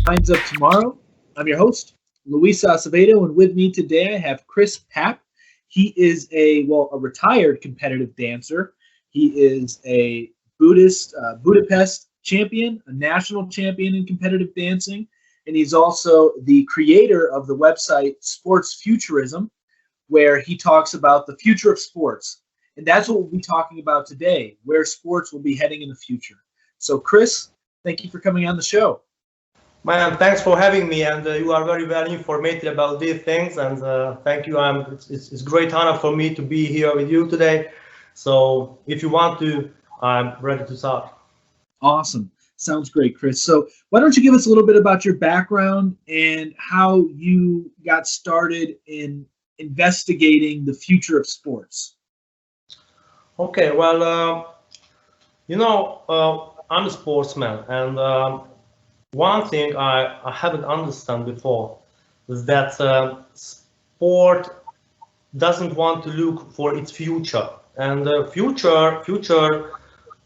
Minds Up Tomorrow. I'm your host, Luis Acevedo, and with me today I have Krisztian Papp. He is a retired competitive dancer. He is a Budapest champion, a national champion in competitive dancing, and he's also the creator of the website Sports Futurism, where he talks about the future of sports. And that's what we'll be talking about today, where sports will be heading in the future. So, Chris, thank you for coming on the show. Man, thanks for having me, and you are very well informed about these things, and thank you. It's great honor for me to be here with you today. So if you want to, I'm ready to start. Awesome. Sounds great, Chris. So why don't you give us a little bit about your background and how you got started in investigating the future of sports? Okay, well, I'm a sportsman, and one thing I haven't understood before is that sport doesn't want to look for its future, and future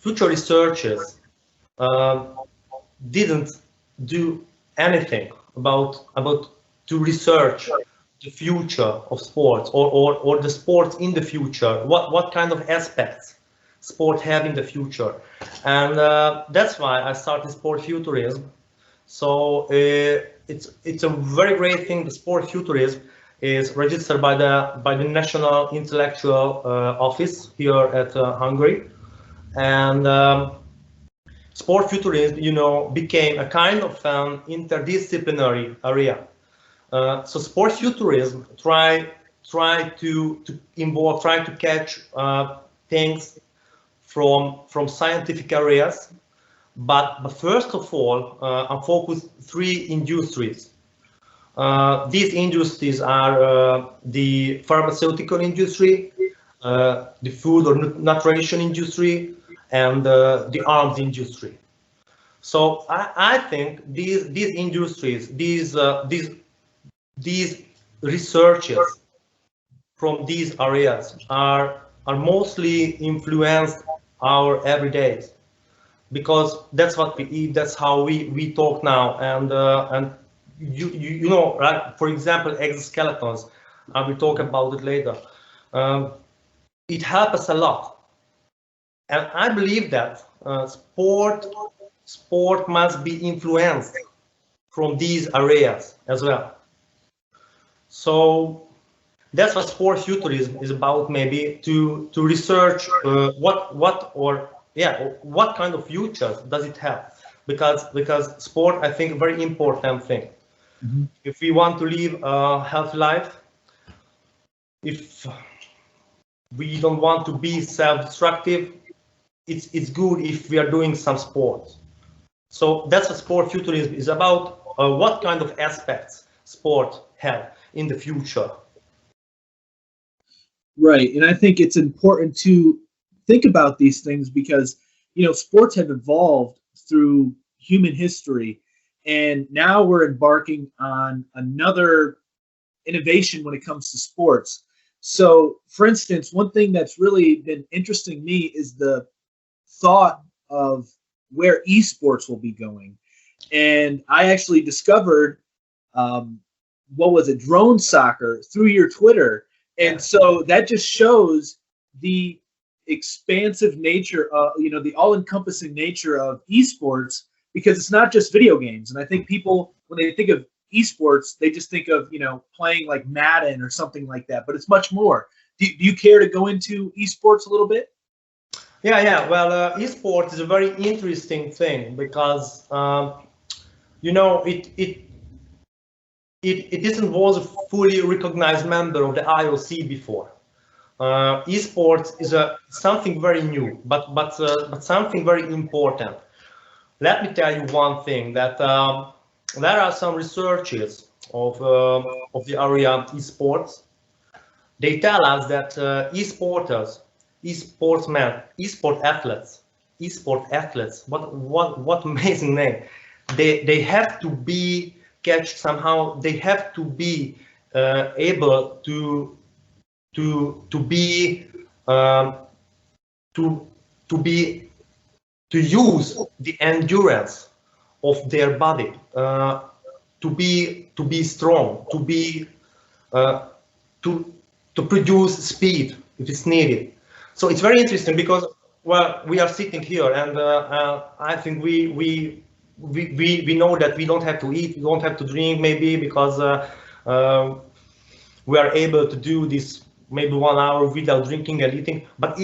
researchers didn't do anything about to research the future of sports or the sports in the future. What kind of aspects sport have in the future, and that's why I started sport futurism. So it's a very great thing. The sport futurism is registered by the National Intellectual Office here at Hungary, and sport futurism, became a kind of interdisciplinary area. So sport futurism try to catch things from scientific areas. But first of all, I focus three industries. These industries are the pharmaceutical industry, the food or nutrition industry, and the arms industry. So I think these industries, these researchers from these areas are mostly influenced our everydays. Because that's what we eat, that's how we talk now, and you know, right? For example, exoskeletons. I will talk about it later. It helps us a lot, and I believe that sport must be influenced from these areas as well. So that's what sport futurism is about. Maybe to research what kind of futures does it have? Because sport, I think, a very important thing. Mm-hmm. If we want to live a healthy life, if we don't want to be self-destructive, it's good if we are doing some sport. So that's what sport futurism is about. What kind of aspects sport have in the future? Right, and I think it's important to think about these things because, sports have evolved through human history, and now we're embarking on another innovation when it comes to sports. So, for instance, one thing that's really been interesting me is the thought of where esports will be going. And I actually discovered, drone soccer through your Twitter. And so that just shows the expansive nature of, the all-encompassing nature of esports, because it's not just video games. And I think people, when they think of esports, they just think of, playing like Madden or something like that, but it's much more. Do you care to go into esports a little bit? Yeah. Well, esports is a very interesting thing because, it isn't was a fully recognized member of the IOC before. Esports is something very new, but something very important. Let me tell you one thing, that there are some researchers of the area esports. They tell us that esport athletes, what amazing name. They have to be catch somehow. They have to be able to use the endurance of their body. to be strong, to be to produce speed if it's needed. So it's very interesting because, well, we are sitting here, and I think we know that we don't have to eat, we don't have to drink, maybe, because we are able to do this maybe 1 hour without drinking and eating. But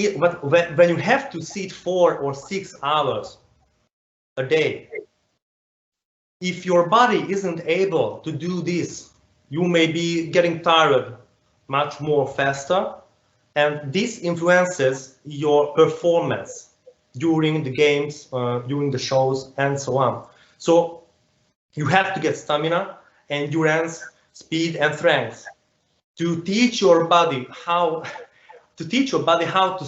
when you have to sit 4 or 6 hours a day, if your body isn't able to do this, you may be getting tired much more faster, and this influences your performance during the games, during the shows, and so on. So you have to get stamina, endurance, speed, and strength to teach your body how to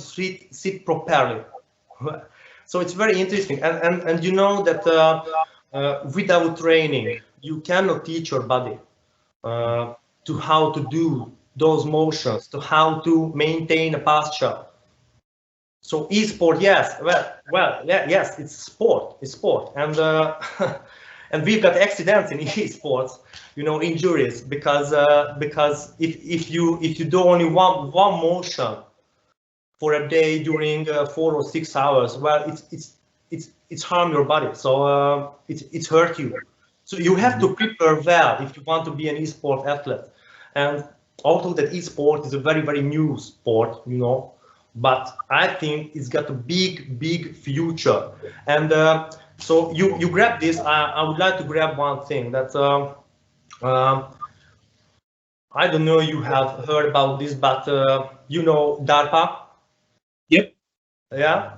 sit properly. So it's very interesting, and you know that without training, you cannot teach your body to how to do those motions, to how to maintain a posture. So e-sport, yes, yes, it's sport, and and we've got accidents in e-sports, you know, injuries, because if you do only one motion for a day during 4 or 6 hours, well, it's harm your body, so it's hurt you. So you have to prepare well if you want to be an e-sport athlete. And although that e-sport is a very, very new sport, you know, but I think it's got a big future. And so you grab this. I would like to grab one thing that I don't know you have heard about this, but you know DARPA. Yep. Yeah,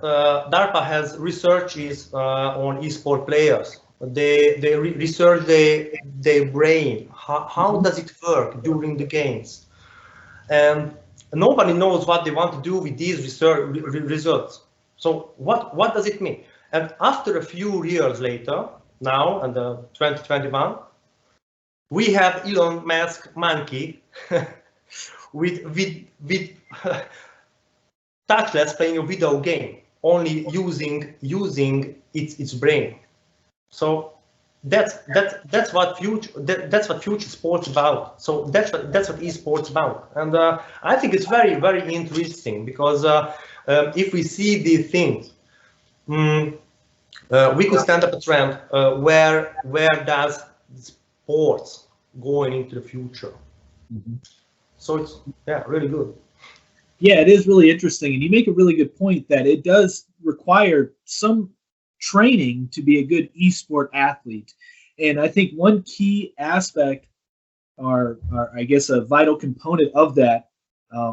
DARPA has researches on e-sport players. They research their brain. How does it work during the games? And nobody knows what they want to do with these results. So what does it mean? And after a few years later, now in 2021, we have Elon Musk monkey with touchless playing a video game, only using its brain. So that's what future sports about. So that's what esports about. And I think it's very, very interesting, because if we see these things, we could stand up a trend where does sports going into the future. So it's, yeah, really good. Yeah, it is really interesting, and you make a really good point that it does require some training to be a good esport athlete. And I think one key aspect, or I guess a vital component of that,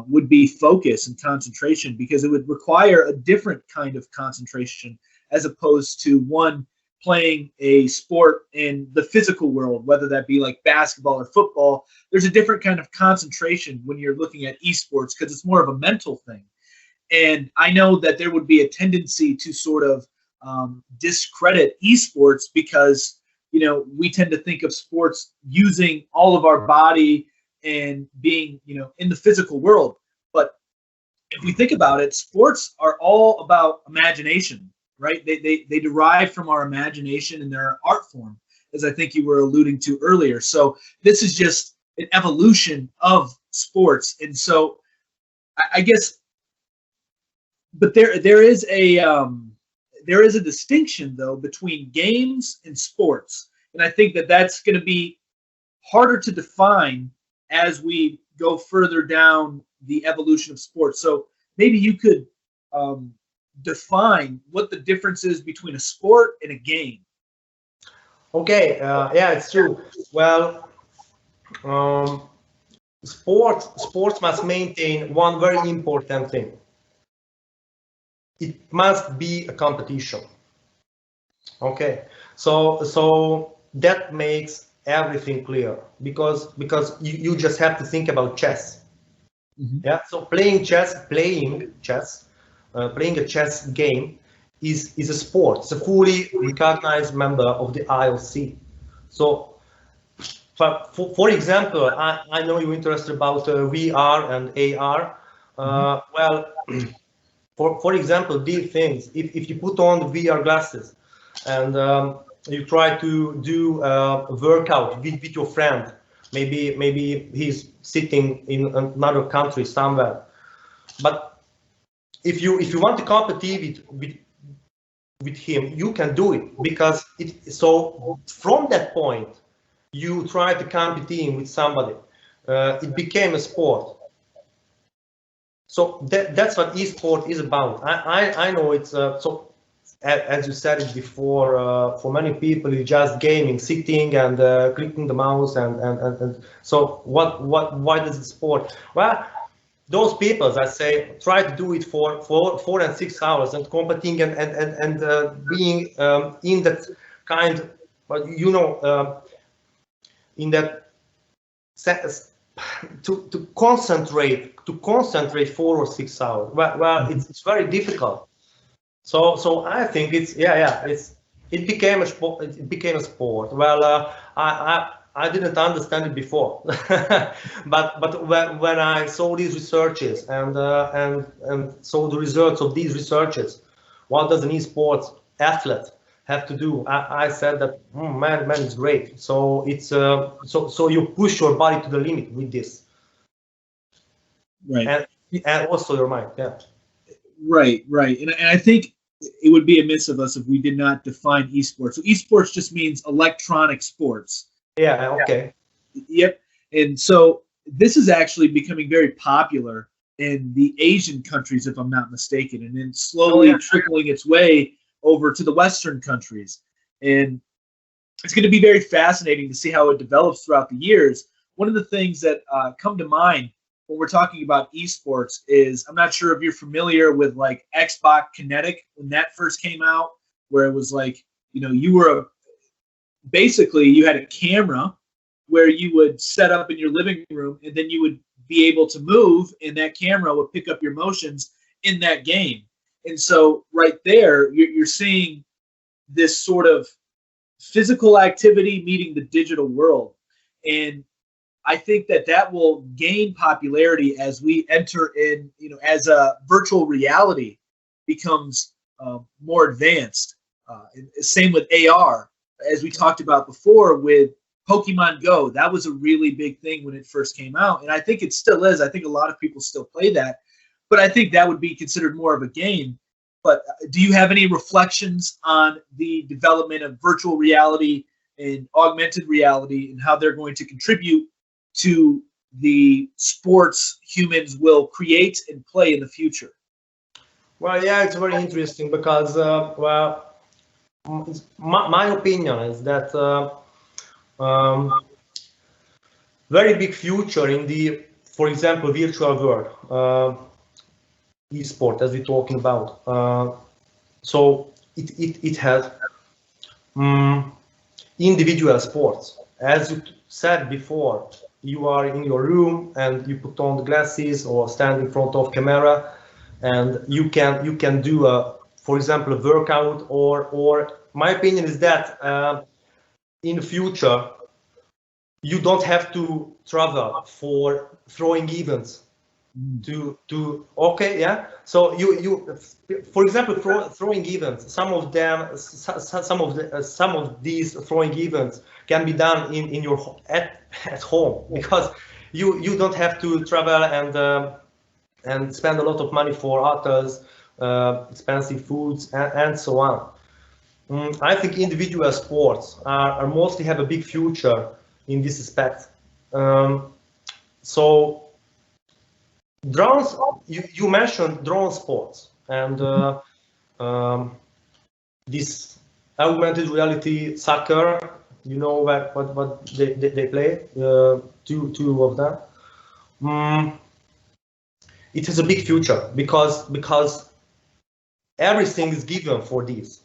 would be focus and concentration, because it would require a different kind of concentration as opposed to one playing a sport in the physical world, whether that be like basketball or football. There's a different kind of concentration when you're looking at esports, because it's more of a mental thing. And I know that there would be a tendency to sort of discredit esports, because, you know, we tend to think of sports using all of our body and being, you know, in the physical world. But if we think about it, sports are all about imagination, right? They derive from our imagination, and they're an art form, as I think you were alluding to earlier. So this is just an evolution of sports. And so I guess, but there is a distinction, though, between games and sports. And I think that that's going to be harder to define as we go further down the evolution of sports. So maybe you could define what the difference is between a sport and a game. Okay, yeah, it's true. Well, sports must maintain one very important thing. It must be a competition. Okay, so that makes everything clear, because you just have to think about chess. Yeah, so playing a chess game is a sport. It's a fully recognized member of the IOC. So for example, I know you're interested about VR and AR. Well, for example, these things, if you put on the VR glasses and you try to do a workout with your friend. Maybe he's sitting in another country somewhere. But if you want to compete with him, you can do it, because so from that point you try to compete with somebody. It became a sport. So that's what esport is about. I know it's so. As you said it before, for many people, it's just gaming, sitting and clicking the mouse, and so why does it sport? Well, those people, I say, try to do it for 4 and 6 hours and competing and being in that kind, you know, in that to concentrate 4 or 6 hours. Well, it's very difficult. So I think it's it became a sport. It became a sport. Well, I didn't understand it before, but when I saw these researches and saw the results of these researches, what does an esports athlete have to do? I said that man, it's great. So it's so you push your body to the limit with this, right, and also your mind, yeah. Right, and I think it would be amiss of us if we did not define esports. So esports just means electronic sports. Yeah, okay. Yep. And so this is actually becoming very popular in the Asian countries, if I'm not mistaken, and then slowly trickling its way over to the Western countries. And it's going to be very fascinating to see how it develops throughout the years. One of the things that come to mind when we're talking about esports is, I'm not sure if you're familiar with like Xbox Kinetic when that first came out, where it was like, you know, basically you had a camera where you would set up in your living room, and then you would be able to move, and that camera would pick up your motions in that game. And so right there, you're seeing this sort of physical activity meeting the digital world. And I think that will gain popularity as we enter in, you know, as a virtual reality becomes more advanced. Same with AR, as we talked about before with Pokemon Go. That was a really big thing when it first came out, and I think it still is. I think a lot of people still play that, but I think that would be considered more of a game. But do you have any reflections on the development of virtual reality and augmented reality and how they're going to contribute to the sports humans will create and play in the future? Well, yeah, it's very interesting because, well, my opinion is that very big future in the, for example, virtual world, esport, as we're talking about. So it has individual sports. As you said before, you are in your room and you put on the glasses or stand in front of camera, and you can do a, for example, a workout, or my opinion is that in the future you don't have to travel for throwing events to okay, yeah. So you for example, throwing events, some of these throwing events can be done in your at home, because you don't have to travel and spend a lot of money for hotels, expensive foods, and so on. I think individual sports are mostly have a big future in this aspect. So drones, you mentioned drone sports, and this augmented reality soccer, you know what they play, two of them. It has a big future because everything is given for this.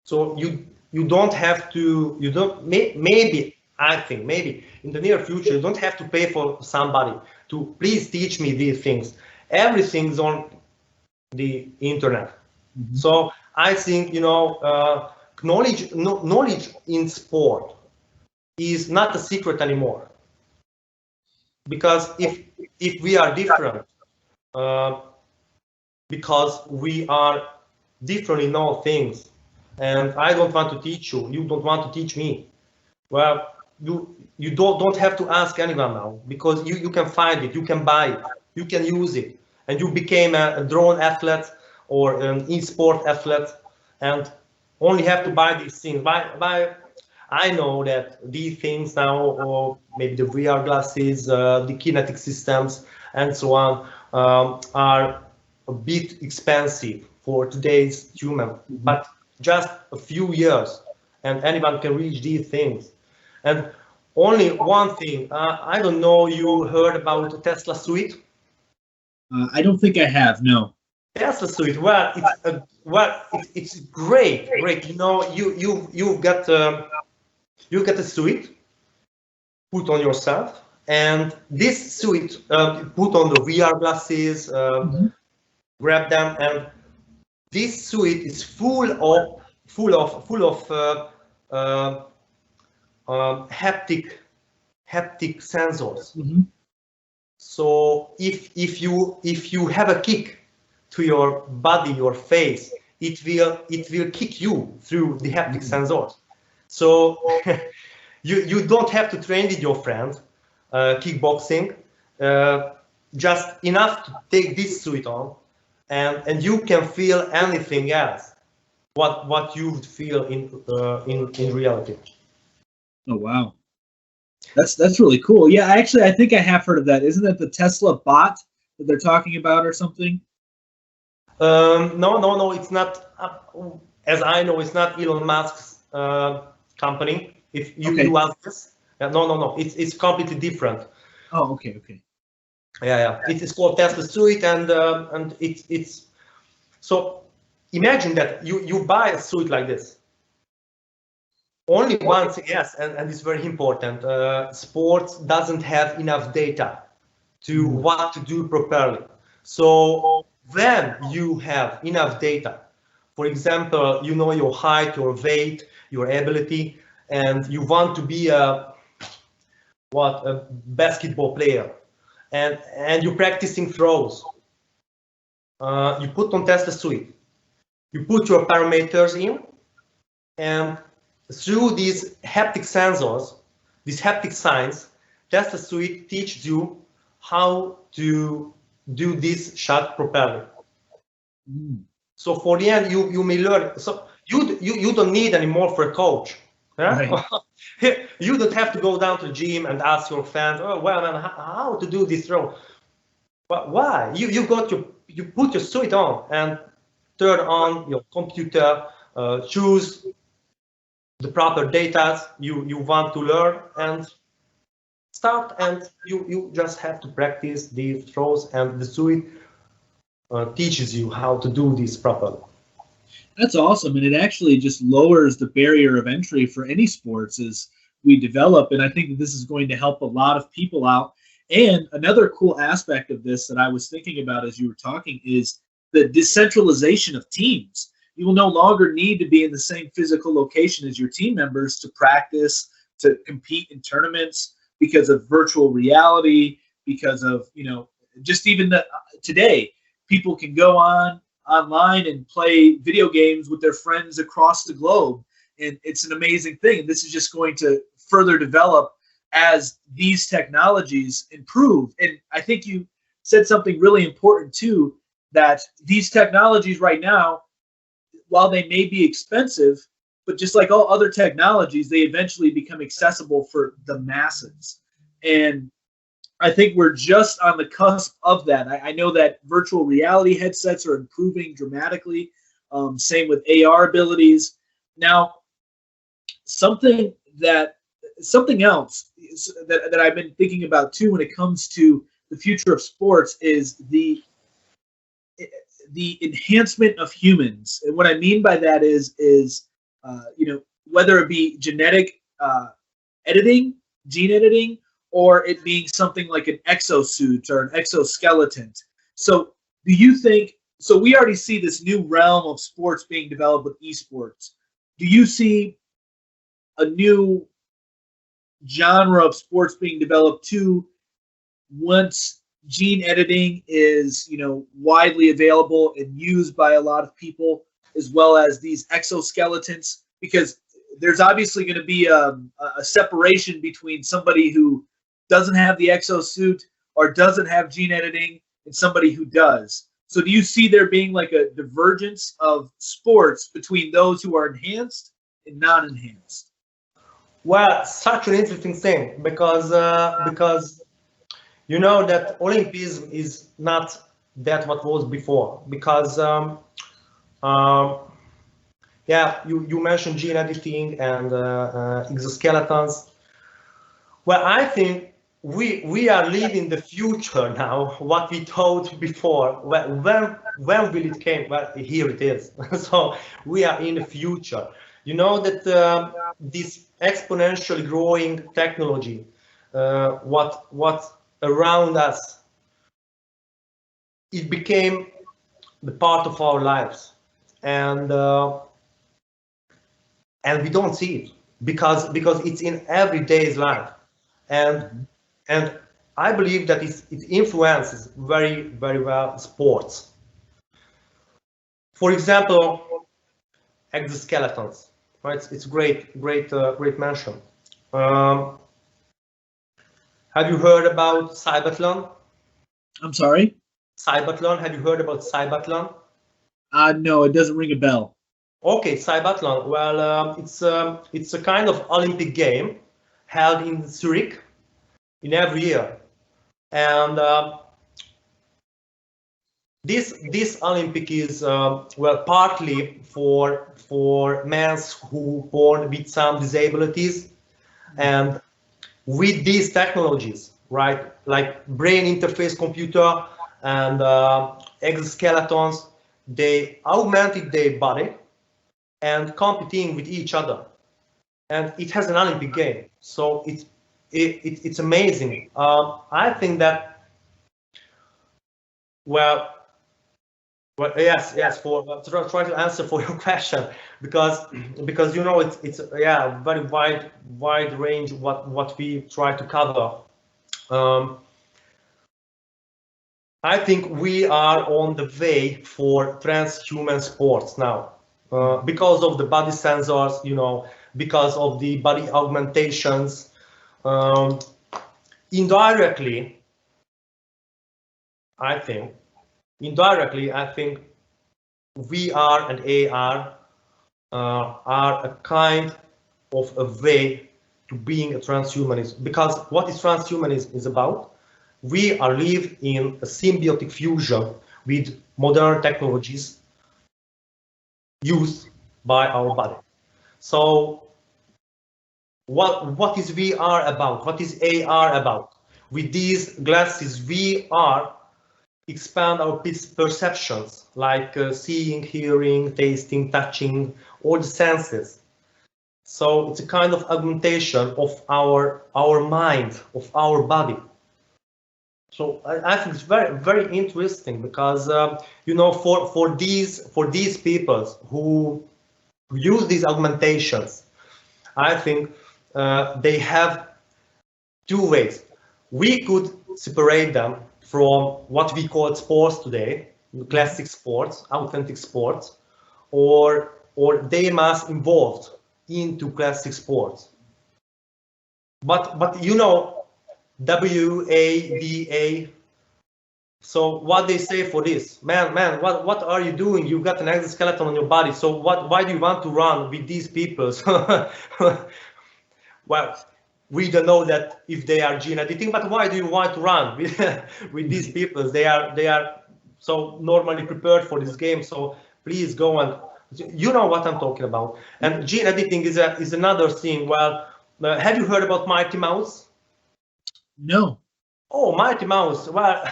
So you don't have to, maybe, I think maybe in the near future you don't have to pay for somebody to please teach me these things. Everything's on the internet. So I think, you know, knowledge in sport is not a secret anymore, because if we are different, because we are different in all things, and I don't want to teach you. You don't want to teach me. Well, you don't have to ask anyone now, because you can find it, you can buy it, you can use it, and you became a drone athlete or an e-sport athlete, and only have to buy these things. I know that these things now, or maybe the VR glasses, the kinetic systems, and so on, are a bit expensive for today's human, but just a few years, and anyone can reach these things. And only one thing, I don't know, you heard about Tesla Suite? I don't think I have, no. Tesla Suite, well, it's great. You know, you get a suite, put on yourself, and this suite, put on the VR glasses, grab them, and this suite is full of haptic sensors. So if you have a kick to your body, your face, it will kick you through the haptic sensors. So you don't have to train with your friend kickboxing, just enough to take this suit on, and you can feel anything else what you would feel in reality. Oh wow, that's really cool. Yeah, actually, I think I have heard of that. Isn't that the Tesla bot that they're talking about or something? No, it's not. As I know, it's not Elon Musk's company. If you ask this, no, it's completely different. Oh, okay. Yeah. It is called Tesla Suite, and it's so. Imagine that you buy a suit like this. Only once, yes, and it's very important. Sports doesn't have enough data to what to do properly. So when you have enough data, for example, you know your height, your weight, your ability, and you want to be a basketball player, and you're practicing throws. You put on Tesla Suite. You put your parameters in, and through these haptic sensors, these haptic signs, Tesla Suite teaches you how to do this shot properly. So for the end, you may learn. So you don't need anymore for a coach. Yeah? Right. You don't have to go down to the gym and ask your fans, oh well, man, how to do this throw. But why? You put your suit on and turn on your computer, choose the proper data you want to learn, and start, and you just have to practice these throws, and the suite teaches you how to do this properly. That's awesome, and it actually just lowers the barrier of entry for any sports as we develop, and I think that this is going to help a lot of people out. And another cool aspect of this that I was thinking about as you were talking is the decentralization of teams. You will no longer need to be in the same physical location as your team members to practice, to compete in tournaments, because of virtual reality, because of, just even today, people can go online and play video games with their friends across the globe. And it's an amazing thing. And this is just going to further develop as these technologies improve. And I think you said something really important too, that these technologies right now, while they may be expensive, but just like all other technologies, they eventually become accessible for the masses. And I think we're just on the cusp of that. I know that virtual reality headsets are improving dramatically. Same with AR abilities. Now, something else that I've been thinking about too when it comes to the future of sports is the enhancement of humans. And what I mean by that is whether it be genetic editing, gene editing, or it being something like an exosuit or an exoskeleton. So do you think, so we already see this new realm of sports being developed with esports. Do you see a new genre of sports being developed too once gene editing is widely available and used by a lot of people? as well as these exoskeletons, because there's obviously going to be a separation between somebody who doesn't have the exosuit or doesn't have gene editing and somebody who does. So do you see there being like a divergence of sports between those who are enhanced and non-enhanced? Well, such an interesting thing, because you know that Olympism is not that what was before, because yeah, you mentioned gene editing and exoskeletons. Well, I think we are living the future now. What we thought before, when will it came? Well, here it is. So we are in the future. You know that this exponentially growing technology, what around us, it became the part of our lives, and we don't see it because it's in everyday's life, and I believe that it influences very well sports. For example, exoskeletons, right? It's great mention. Have you heard about cybathlon? I'm sorry? Cybathlon, have you heard about cybathlon? No, it doesn't ring a bell. Okay, cybathlon. Well, it's a kind of Olympic game held in Zurich in every year, and this Olympic is well, partly for men who born with some disabilities, and with these technologies, right, like brain interface computer and exoskeletons, they augmented their body and competing with each other, and it has an Olympic game. So it's amazing. I think that, well, yes. For try to answer for your question, because you know it's yeah, very wide range what we try to cover. I think we are on the way for transhuman sports now, because of the body sensors, you know, because of the body augmentations. Indirectly, I think VR and AR are a kind of a way to being a transhumanist, because what is transhumanism is about? We are live in a symbiotic fusion with modern technologies used by our body. So what is VR about? What is AR about? With these glasses, we are expand our perceptions, like seeing, hearing, tasting, touching, all the senses. So it's a kind of augmentation of our mind, of our body. So I think it's very interesting, because you know, for these people who use these augmentations, I think they have two ways. We could separate them from what we call sports today, classic sports, authentic sports, or they must evolve into classic sports. But you know, WADA. So what they say for this, man, what are you doing? You've got an exoskeleton on your body. So why do you want to run with these people? Well, we don't know that if they are gene editing, but why do you want to run with these people? They are so normally prepared for this game. So please go and, you know what I'm talking about. And gene editing is another thing. Well, have you heard about Mighty Mouse? No. Oh, Mighty Mouse. Well,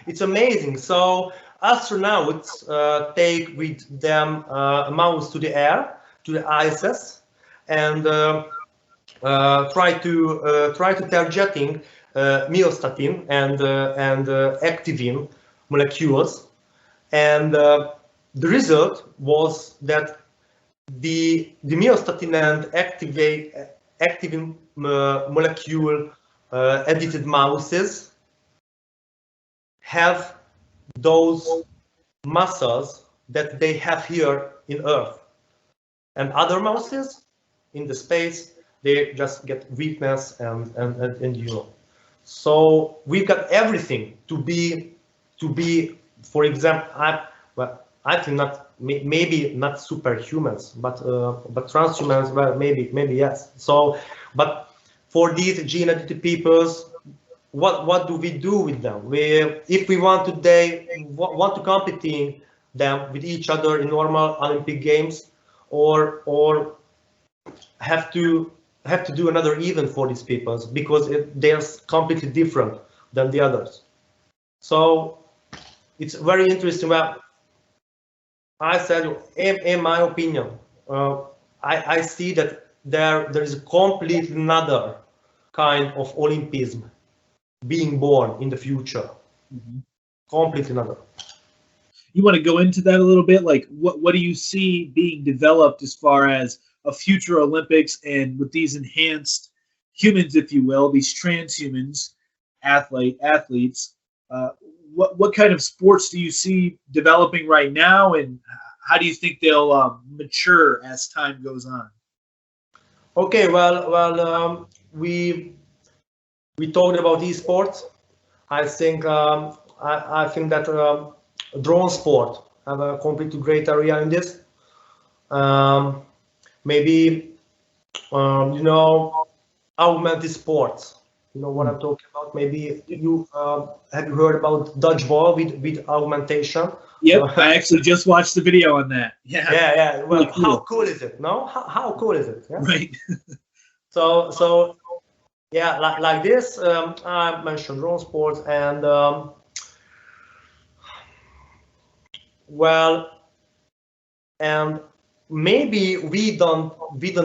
it's amazing. So astronauts take with them a mouse to the air, to the ISS, and try to targeting myostatin and activin molecules, and the result was that the myostatin and activin molecule edited mouses have those muscles that they have here in Earth. And other mouses in the space, they just get weakness and you know. So we've got everything to be, for example, I think not, maybe not superhumans, but transhumans, well, maybe yes. So, but for these gene edited peoples, what do we do with them? If we want to competing them with each other in normal Olympic games, or have to do another event for these peoples because they are completely different than the others. So it's very interesting. Well, I said, in my opinion, I see that there is a completely another kind of Olympism being born in the future. Mm-hmm. Completely another. You want to go into that a little bit? Like, what do you see being developed as far as a future Olympics, and with these enhanced humans, if you will, these transhumans, athletes? What kind of sports do you see developing right now, and how do you think they'll mature as time goes on? Okay, well, we talked about esports. I think I think that drone sport have a completely great area in this. Maybe you know, augmented sports. You know what I'm talking about? Maybe you have you heard about dodgeball with augmentation? Yep, I actually just watched the video on that. Yeah. Well, really cool. How cool is it? No, how cool is it? Yeah? Right. So yeah, like this. I mentioned drone sports, and well, and maybe we don't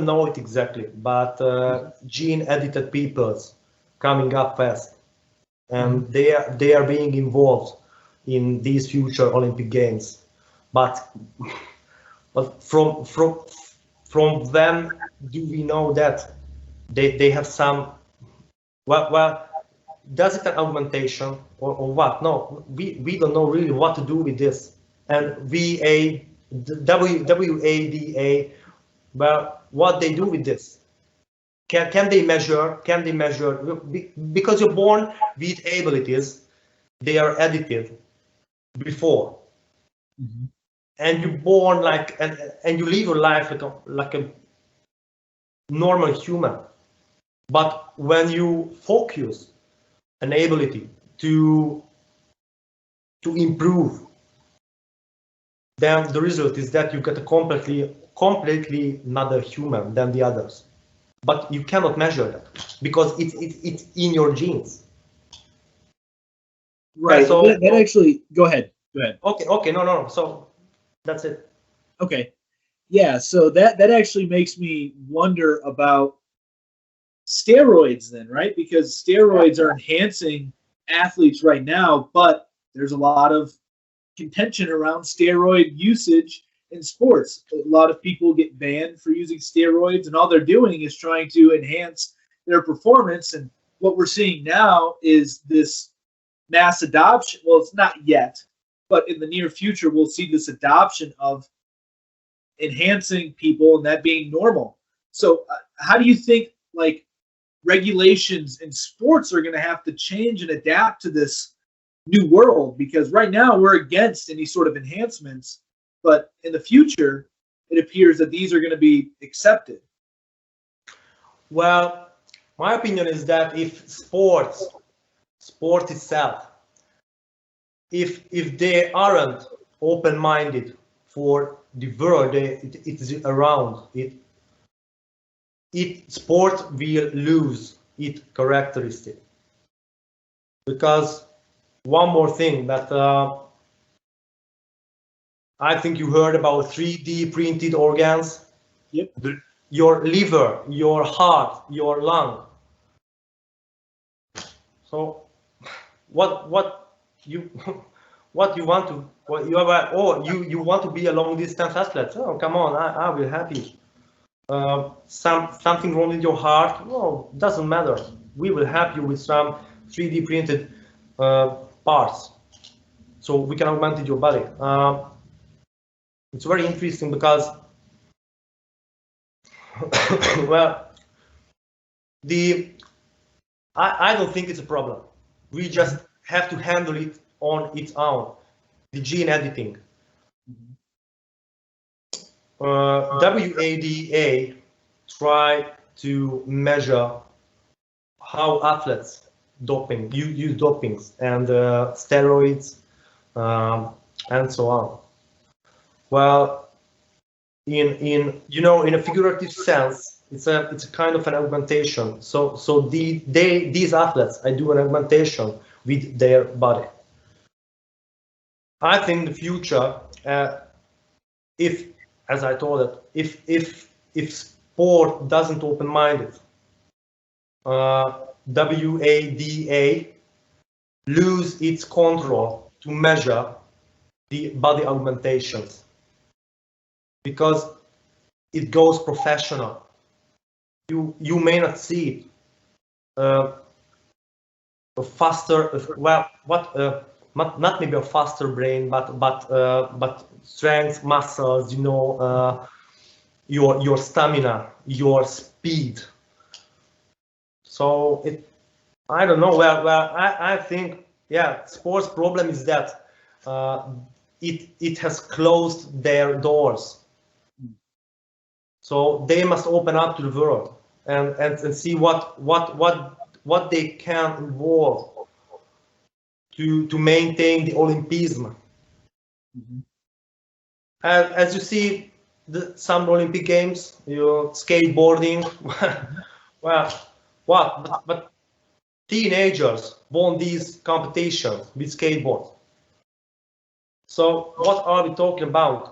know it exactly, but gene edited peoples coming up fast, and they are being involved in these future Olympic Games. But from when do we know that they have some? Well, does it an augmentation or what? No, we don't know really what to do with this. And WADA, well, what they do with this? Can they measure? Can they measure? Because you're born with abilities, they are edited before, and you're born like and you live your life like a normal human. But when you focus an ability to improve, then the result is that you get a completely another human than the others. But you cannot measure that because it's in your genes. Right. Yeah, so that actually, go ahead. Okay. No. So that's it. Okay. Yeah. So that actually makes me wonder about steroids then, right? Because steroids are enhancing athletes right now, but there's a lot of contention around steroid usage in sports. A lot of people get banned for using steroids, and all they're doing is trying to enhance their performance. And what we're seeing now is this mass adoption. Well, it's not yet, but in the near future, we'll see this adoption of enhancing people and that being normal. So how do you think, like, regulations in sports are going to have to change and adapt to this new world? Because right now we're against any sort of enhancements, but in the future it appears that these are going to be accepted. Well, my opinion is that if sport itself, if they aren't open-minded for the world it is around it, sport will lose its characteristic. Because one more thing that I think you heard about 3D printed organs. Yep. Your liver, your heart, your lung. So what you want to you want to be a long distance athlete? Oh, come on, I will happy. Something wrong with your heart? No, doesn't matter. We will help you with some 3D printed parts, so we can augment your body. It's very interesting because, well, I don't think it's a problem. We just have to handle it on its own. The gene editing. WADA try to measure how athletes use dopings and steroids and so on. Well, in a figurative sense, it's a kind of an augmentation. So these athletes, I do an augmentation with their body. I think in the future, if, as I told it, if sport doesn't open-minded, WADA lose its control to measure the body augmentations because it goes professional. You may not see a faster, well, not maybe a faster brain, but strength, muscles, your stamina, your speed. So I don't know. Well, I think, yeah, sports problem is that it has closed their doors. So they must open up to the world and see what they can evolve to maintain the Olympism. As you see, the Summer Olympic Games, skateboarding. Well, what? But teenagers won these competitions with skateboard. So what are we talking about?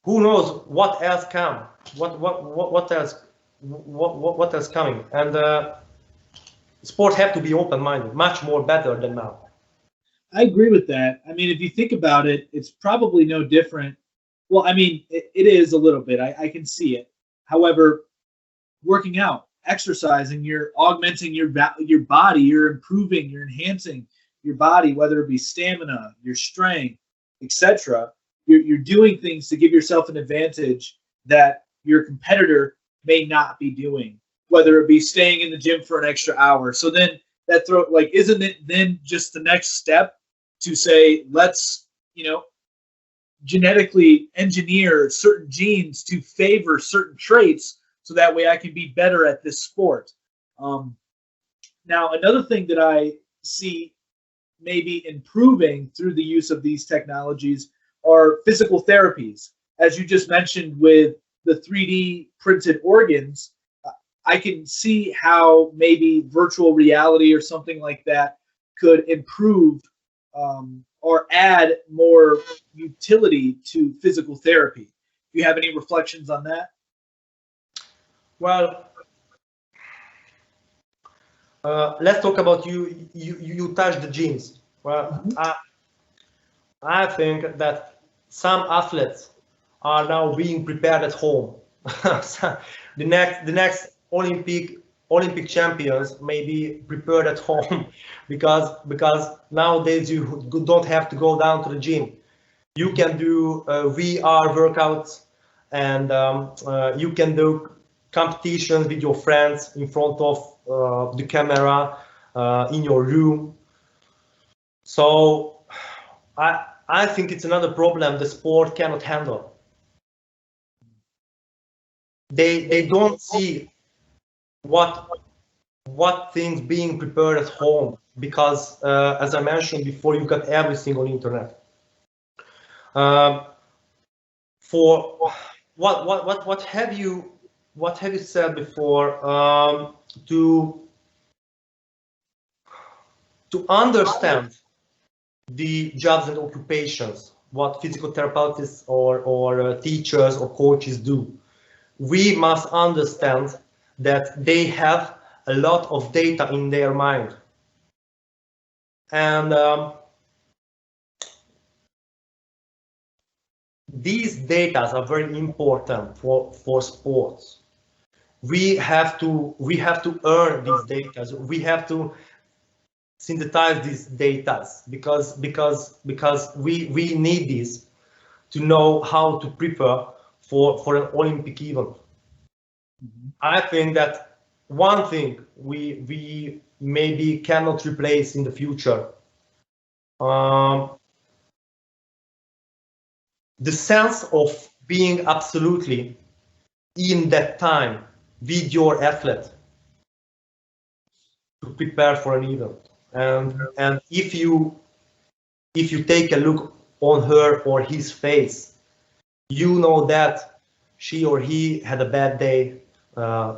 Who knows what else come? What else coming? And sport have to be open-minded, much more better than now. I agree with that. I mean, if you think about it, it's probably no different. Well, I mean, it is a little bit. I can see it. However, working out, exercising, you're augmenting your body, you're improving, you're enhancing your body, whether it be stamina, your strength, etc. You're doing things to give yourself an advantage that your competitor may not be doing, whether it be staying in the gym for an extra hour. So then isn't it then just the next step to say, let's, genetically engineer certain genes to favor certain traits so that way I can be better at this sport. Now, another thing that I see maybe improving through the use of these technologies are physical therapies. As you just mentioned with the 3D printed organs, I can see how maybe virtual reality or something like that could improve or add more utility to physical therapy. Do you have any reflections on that? Well, let's talk about you touch the genes. Well, I think that some athletes are now being prepared at home. the next Olympic champions may be prepared at home because nowadays you don't have to go down to the gym. You can do VR workouts and you can do competitions with your friends in front of the camera in your room. So I think it's another problem the sport cannot handle. They don't see what things being prepared at home because as I mentioned before, you got everything on internet. For what have you said before to understand the jobs and occupations, what physical therapists or teachers or coaches do? We must understand that they have a lot of data in their mind. And these data are very important for sports. We have to earn these data. We have to synthesize these data because we need this to know how to prepare for an Olympic event. I think that one thing we maybe cannot replace in the future, the sense of being absolutely in that time with your athlete to prepare for an event. And if you take a look on her or his face, you know that she or he had a bad day,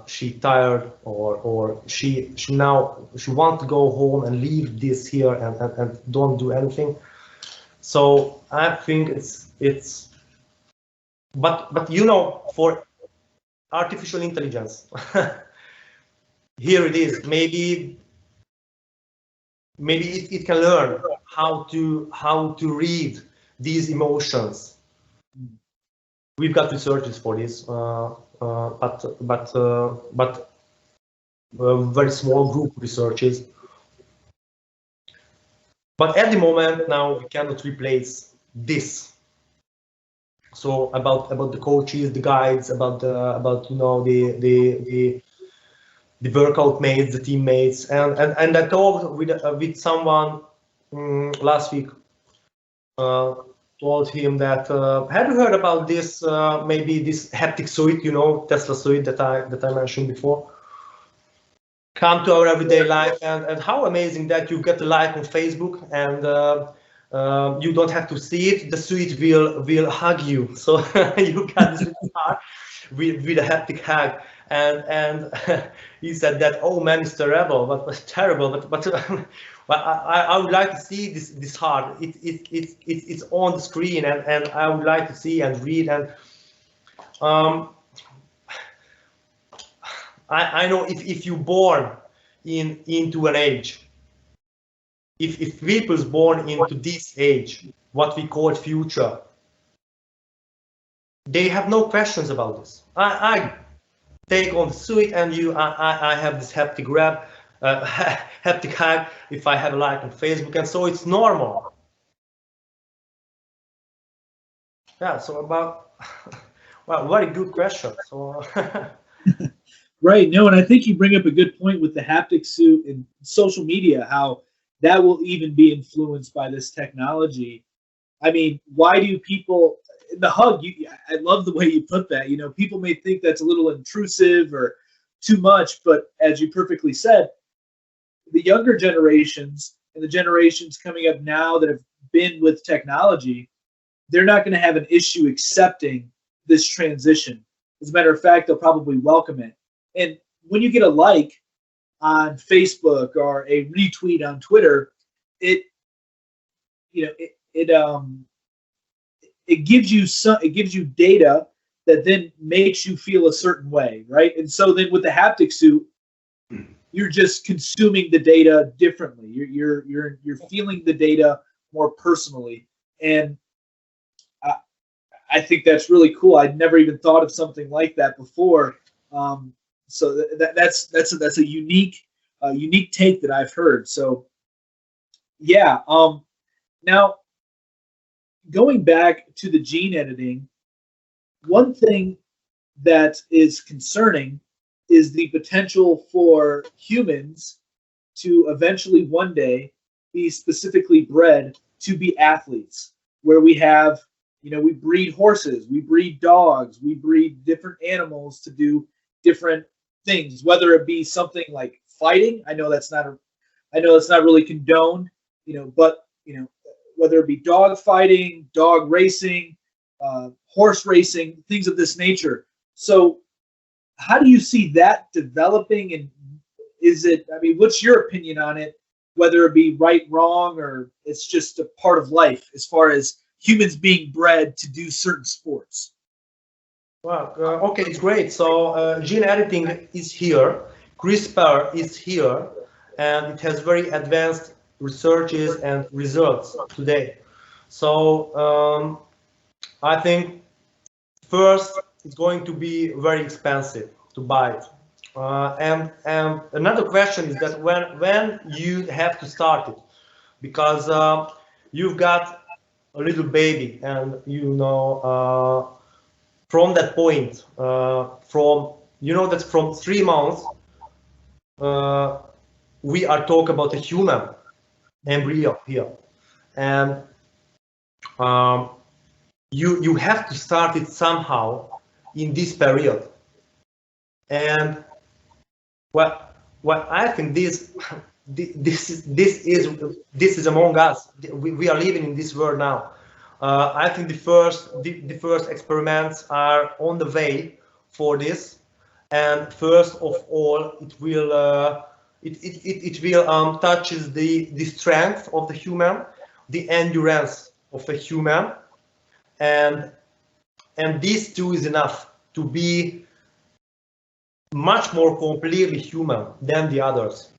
she tired, or she want to go home and leave this here and don't do anything. So I think it's but you know, for artificial intelligence, here it is. Maybe it can learn how to read these emotions. We've got researchers for this, but very small group researchers. But at the moment now we cannot replace this. So about the coaches, the guides, about you know the workout mates, the teammates, and I talked with someone last week. Told him that have you heard about this maybe this haptic suit, you know, Tesla suit that I mentioned before, come to our everyday life, and how amazing that you get a like on Facebook and you don't have to see it, the suit will hug you, so you got this car with a haptic hug, and he said that, oh man, it's terrible, but terrible, but I would like to see this heart. It's on the screen, and I would like to see and read, and I know if you're born into an age, if people's born into this age, what we call future, they have no questions about this. I take on the suit, and I have this haptic grab, haptic hug if I have a like on Facebook, and so it's normal. Yeah, so about well, very good question. So Right. No, and I think you bring up a good point with the haptic suit and social media, how that will even be influenced by this technology. I mean, why do people, the hug, I love the way you put that. You know, people may think that's a little intrusive or too much, but as you perfectly said, the younger generations and the generations coming up now that have been with technology, they're not going to have an issue accepting this transition. As a matter of fact, they'll probably welcome it. And when you get a like on Facebook or a retweet on Twitter, it gives you data that then makes you feel a certain way, right? And so then with the haptic suit, you're just consuming the data differently. You're feeling the data more personally, and I think that's really cool. I'd never even thought of something like that before. So that's a unique take that I've heard. So yeah. Now going back to the gene editing, one thing that is concerning is the potential for humans to eventually one day be specifically bred to be athletes, where we have, we breed horses, we breed dogs, we breed different animals to do different things, whether it be something like fighting. I know that's not really condoned, but whether it be dog fighting, dog racing, horse racing, things of this nature. So how do you see that developing, and what's your opinion on it, whether it be right, wrong, or it's just a part of life as far as humans being bred to do certain sports? Well, okay, it's great. So gene editing is here, CRISPR is here, and it has very advanced researches and results today. So I think first it's going to be very expensive to buy it. And another question is that when you have to start it, because you've got a little baby, and from that point, that's from 3 months, we are talking about a human embryo here, and you have to start it somehow in this period. And well, I think this is among us. We are living in this world now. I think the first experiments are on the way for this, and first of all, it will touches the strength of the human, the endurance of a human, and these two is enough to be much more completely human than the others.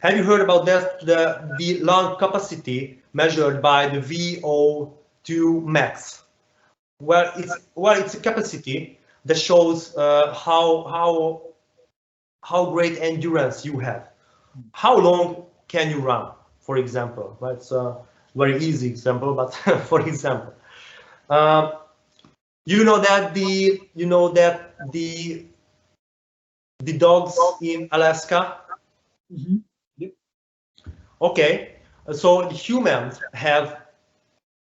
Have you heard about that? The lung capacity measured by the VO2 max. Well, it's a capacity that shows how great endurance you have. How long can you run, for example? That's a very easy example, but for example, you know that the dogs in Alaska. Mm-hmm. Yep. Okay, so the humans have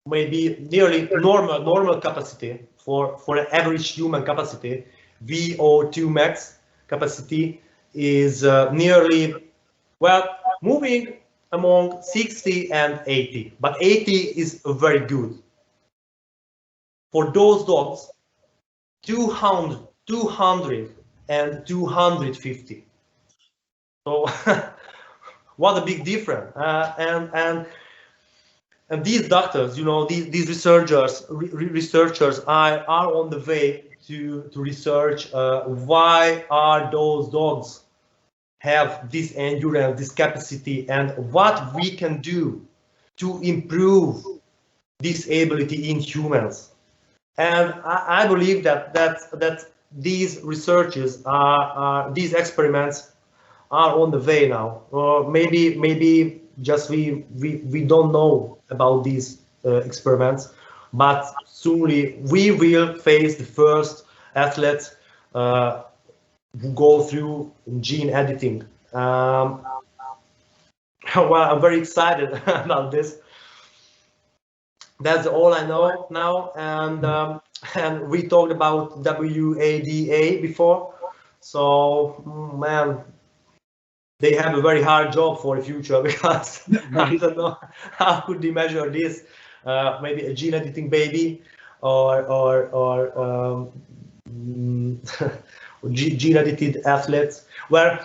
maybe nearly normal capacity for an average human capacity. VO2 max capacity is nearly, well, moving among 60 and 80, but 80 is very good. For those dogs, 200 and 250. So what a big difference. And these doctors, these researchers are on the way to research why are those dogs have this endurance, this capacity, and what we can do to improve this ability in humans. And I believe that these researches these experiments are on the way now. Or maybe just we don't know about these experiments, but soonly we will face the first athletes who go through gene editing. Well, I'm very excited about this. That's all I know now, and we talked about WADA before. So man, they have a very hard job for the future, because I don't know how could they measure this. Maybe a gene editing baby, or gene edited athletes. Where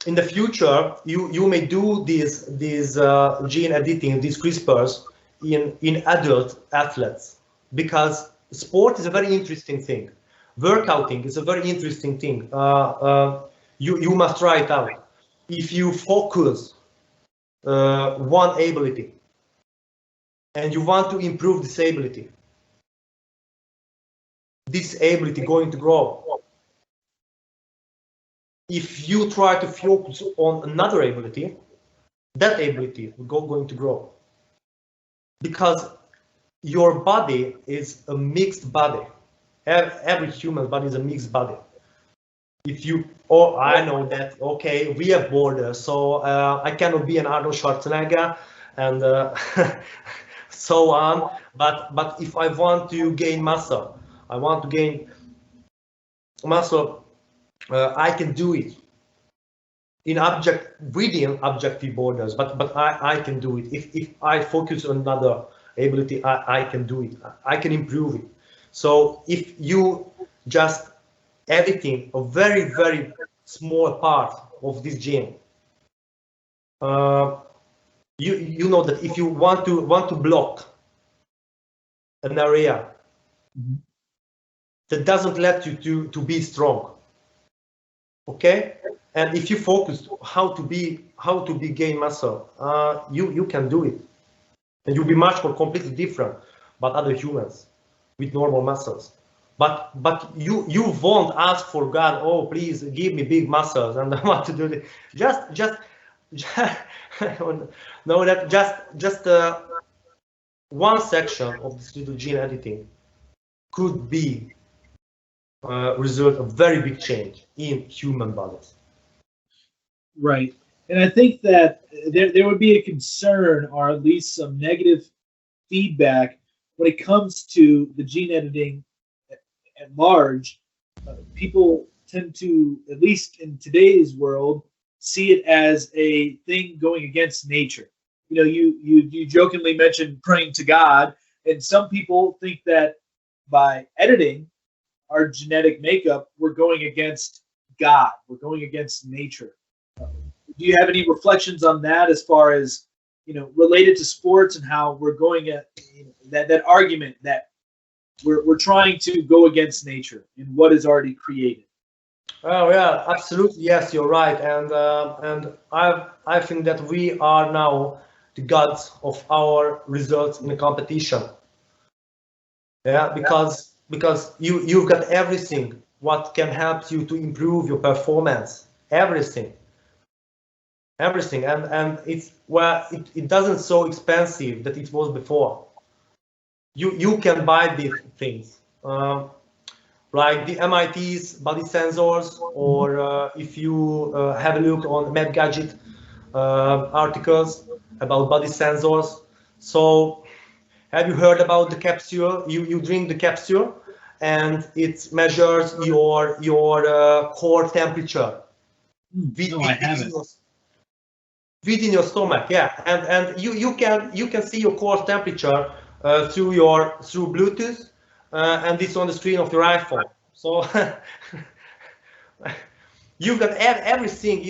in the future you may do these gene editing, these CRISPRs in adult athletes, because sport is a very interesting thing. Workouting is a very interesting thing. You must try it out. If you focus one ability and you want to improve this ability going to grow. If you try to focus on another ability, that ability will going to grow, because your body is a mixed body. Every human body is a mixed body. I know that, okay, we have borders, so I cannot be an Arnold Schwarzenegger and so on. But if I want to gain muscle, I can do it within objective borders. But I can do it if I focus on another ability. I can do it. I can improve it. So if you just editing a very, very small part of this gene, you know that if you want to block an area that doesn't let you to be strong, okay, and if you focus how to be gain muscle, you can do it, and you'll be much more completely different but other humans with normal muscles. but you won't ask for God, oh please give me big muscles and I want to do this. Just no, that just one section of this little gene editing could be result of very big change in human bodies. Right. And I think that there would be a concern, or at least some negative feedback, when it comes to the gene editing at large. People tend to, at least in today's world, see it as a thing going against nature. You know, you jokingly mentioned praying to God, and some people think that by editing our genetic makeup, we're going against God, we're going against nature. Do you have any reflections on that, as far as, you know, related to sports, and how we're going at, you know, that argument that we're trying to go against nature and what is already created? Oh yeah, absolutely. Yes, you're right, and I think that we are now the gods of our results in a competition. Yeah, because you've got everything what can help you to improve your performance. Everything, and it's, well, it doesn't so expensive that it was before. You can buy these things. Like the MIT's body sensors, or if you have a look on MedGadget articles about body sensors. So have you heard about the capsule? You drink the capsule, and it measures your core temperature. No, I haven't. Within your stomach, yeah, and you can see your core temperature through Bluetooth, and it's on the screen of your iPhone. So you've got everything.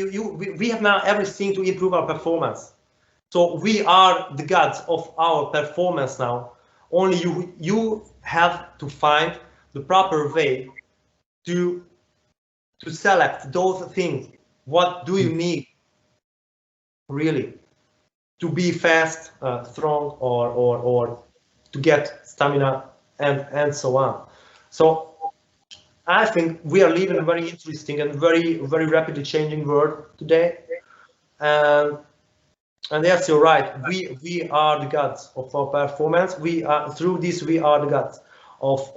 We have now everything to improve our performance. So we are the gods of our performance now. Only you have to find the proper way to select those things. What do you need really to be fast, strong, or to get stamina, and so on? So I think we are living in a very interesting and very rapidly changing world today, and yes, you're right. We are the gods of our performance. We are, through this, we are the gods of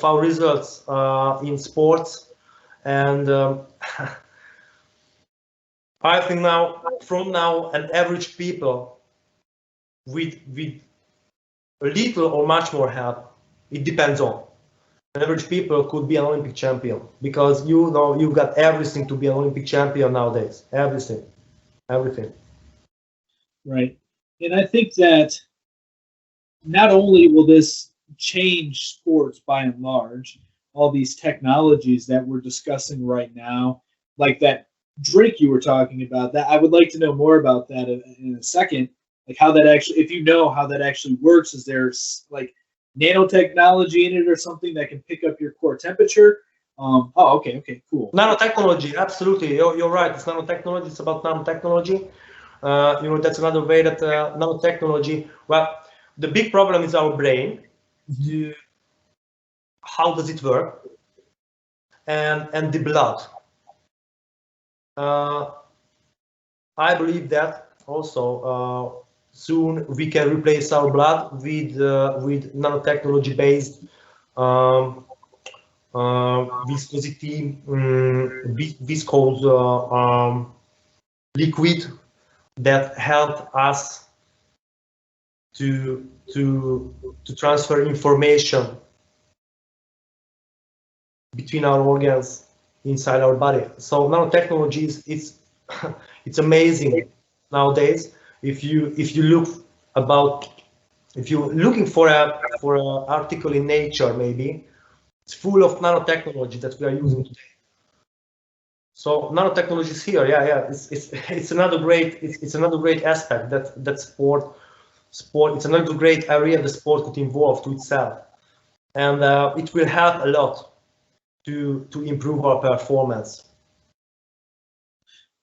our results in sports, and I think from now, an average people with a little or much more help, it depends on. An average people could be an Olympic champion, because you've got everything to be an Olympic champion nowadays. Everything. Right. And I think that not only will this change sports by and large, all these technologies that we're discussing right now, like that drink you were talking about, that I would like to know more about that in a second, like how that actually, if you know how that actually works. Is there like nanotechnology in it or something that can pick up your core temperature? Oh, okay, cool. Nanotechnology, absolutely. You're right. It's nanotechnology. It's about nanotechnology. That's another way that nanotechnology. Well, the big problem is our brain. How does it work? And the blood. I believe that also soon we can replace our blood with nanotechnology-based viscosity, viscose liquid that help us to transfer information between our organs inside our body. So nanotechnology it's amazing nowadays. If you're looking for an article in Nature, maybe it's full of nanotechnology that we are using today. So nanotechnology is here. Yeah. It's another great aspect that sport. It's another great area the sport could involve to itself, and it will help a lot to improve our performance.